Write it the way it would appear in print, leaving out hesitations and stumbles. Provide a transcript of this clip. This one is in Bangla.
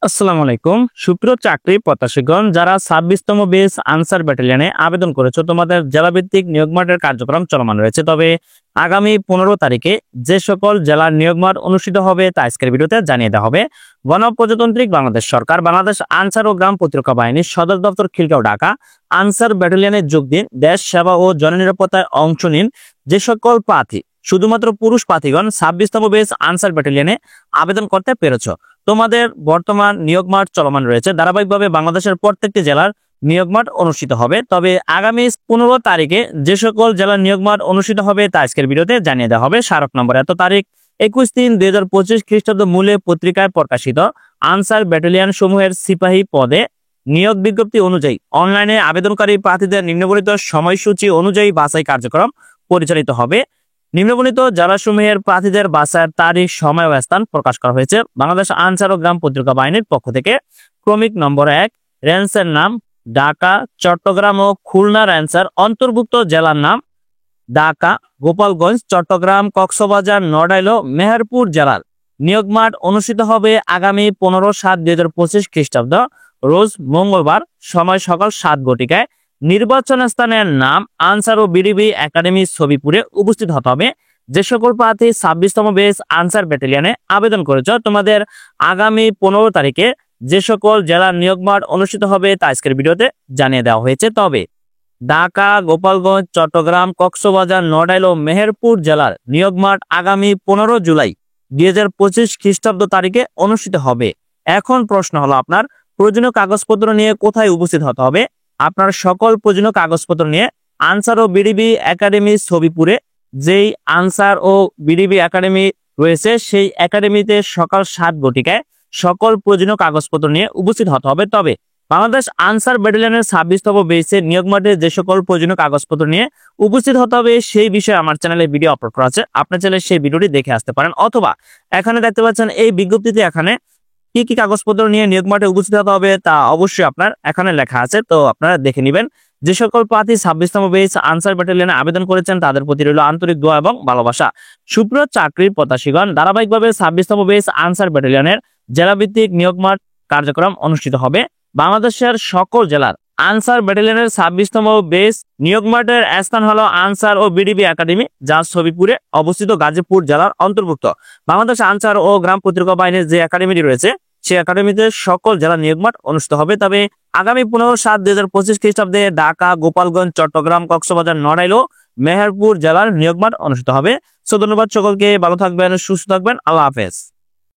আসসালামু আলাইকুম সুপ্রিয় চাকরি প্রত্যাশীগণ যারা 26তম বেস আনসার ব্যাটালিয়নে আবেদন করেছো তোমাদের জেলাভিত্তিক নিয়োগমাঠের কার্যক্রম চলমান রয়েছে। তবে আগামী 15 তারিখে যে সকল জেলার নিয়োগমাঠ অনুষ্ঠিত হবে তা আজকের ভিডিওতে জানিয়ে দেওয়া হবে। গণপ্রজাতন্ত্রী বাংলাদেশ সরকার বাংলাদেশ আনসার ও গ্রাম প্রতিরক্ষা বাহিনীর সদর দপ্তর খিলগাঁও ঢাকা আনসার ব্যাটালিয়নে যোগ দিন। দেশ সেবা ও জননিরাপত্তায় অংশ নিন। যে সকল প্রার্থী শুধুমাত্র পুরুষ প্রার্থীগণ 26তম বেস আনসার ব্যাটালিয়নে আবেদন করতে পেরেছ। তোমাদের বর্তমান নিয়োগ মাঠ চলমান রয়েছে। ধারাবাহিকভাবে বাংলাদেশের প্রত্যেকটি জেলার নিয়োগ মাঠ অনুষ্ঠিত হবে। তবে আগামী 15 তারিখে যে সকল জেলার নিয়োগ মাঠ অনুষ্ঠিত হবে তা আজকের ভিডিওতে জানিয়ে দেওয়া হবে। স্মারক নম্বর এত তারিখ 21/3/2025 খ্রিস্টাব্দ মূলে পত্রিকায় প্রকাশিত আনসার ব্যাটালিয়ন সমূহের সিপাহী পদে নিয়োগ বিজ্ঞপ্তি অনুযায়ী অনলাইনে আবেদনকারী প্রার্থীদের নিম্নবর্ণিত সময়সূচি অনুযায়ী বাছাই কার্যক্রম পরিচালিত হবে। নিম্নবর্ণিত জেলাসমূহের প্রার্থীদের বাছাইয়ের তারিখ, সময় ও স্থান প্রকাশ করা হয়েছে বাংলাদেশ আনসার ও গ্রাম প্রতিরক্ষা বাহিনীর পক্ষ থেকে। ক্রমিক নম্বর 1 রেঞ্জের নাম ঢাকা, চট্টগ্রাম ও খুলনা রেঞ্জের অন্তর্ভুক্ত জেলার নাম ঢাকা, গোপালগঞ্জ, চট্টগ্রাম, কক্সবাজার, নড়াইল ও মেহেরপুর জেলার নিয়োগ মাঠ অনুষ্ঠিত হবে আগামী 15/7/2025 খ্রিস্টাব্দ রোজ মঙ্গলবার, সময় সকাল 7 ঘটিকায়। নির্বাচন স্থানের নাম আনসার ও বিডিবি একাডেমি ছবিপুরে উপস্থিত হতে হবে। যে সকল প্রার্থী 26তম বেস আনসার ব্যাটালিয়নে আবেদন করেছ তোমাদের আগামী 15 তারিখে যে সকল জেলার নিয়োগ মাঠ অনুষ্ঠিত হবে তা আজকের ভিডিওতে জানিয়ে দেওয়া হয়েছে। তবে ঢাকা, গোপালগঞ্জ, চট্টগ্রাম, কক্সবাজার, নড়াইল ও মেহেরপুর জেলার নিয়োগ মাঠ আগামী 15 জুলাই 2025 খ্রিস্টাব্দ তারিখে অনুষ্ঠিত হবে। এখন প্রশ্ন হলো আপনার প্রয়োজনীয় কাগজপত্র নিয়ে কোথায় উপস্থিত হতে হবে। আপনার সকল প্রয়োজনীয় কাগজপত্র নিয়ে আনসার ও বিডিবি একাডেমি ছবিপুরে যেই আনসার ও বিডিবি একাডেমি রয়েছে সেই একাডেমিতে সকাল 7 ঘটিকায় সকল প্রয়োজনীয় কাগজপত্র নিয়ে উপস্থিত হতে হবে। তবে বাংলাদেশ আনসার ব্যাটালিয়নের 26তম বেসে নিয়োগ মাঠে যে সকল প্রয়োজনীয় কাগজপত্র নিয়ে উপস্থিত হতে হবে সেই বিষয়ে আমার চ্যানেলে ভিডিও আপলোড করা আছে। আপনার চ্যানেলে সেই ভিডিওটি দেখে আসতে পারেন, অথবা এখানে দেখতে পাচ্ছেন এই বিজ্ঞপ্তিতে এখানে কি কি কাগজপত্র নিয়ে নিয়োগ মাঠে উপস্থিত হতে হবে তা অবশ্যই আপনার এখানে লেখা আছে, তো আপনারা দেখে নেবেন। যে সকল প্রার্থী 26তম বেস আনসার ব্যাটালিয়নে আবেদন করেছেন তাদের প্রতি রইল আন্তরিক দোয়া এবং ভালোবাসা। সুপ্রিয় চাকরির প্রত্যাশীগণ ধারাবাহিকভাবে 26তম বেস আনসার ব্যাটালিয়নের জেলাভিত্তিক নিয়োগ মাঠ কার্যক্রম অনুষ্ঠিত হবে। বাংলাদেশের সকল জেলার আনসার ব্যাটালিয়নের 26তম বেস নিয়োগ মাঠের স্থান হলো আনসার ও বিডিবি একাডেমি, যা ছবিপুরে অবস্থিত গাজীপুর জেলার অন্তর্ভুক্ত। বাংলাদেশ আনসার ও গ্রাম প্রতিরক্ষা বাহিনীর যে একাডেমিটি রয়েছে সেই একাডেমিতে সকল জেলা নিয়োগ মাঠ অনুষ্ঠিত হবে। তবে আগামী 15/7/2025 খ্রিস্টাব্দে ঢাকা, গোপালগঞ্জ, চট্টগ্রাম, কক্সবাজার, নড়াইল ও মেহেরপুর জেলার নিয়োগ মাঠ অনুষ্ঠিত হবে। ধন্যবাদ সকলকে, ভালো থাকবেন, সুস্থ থাকবেন, আল্লাহ হাফেজ।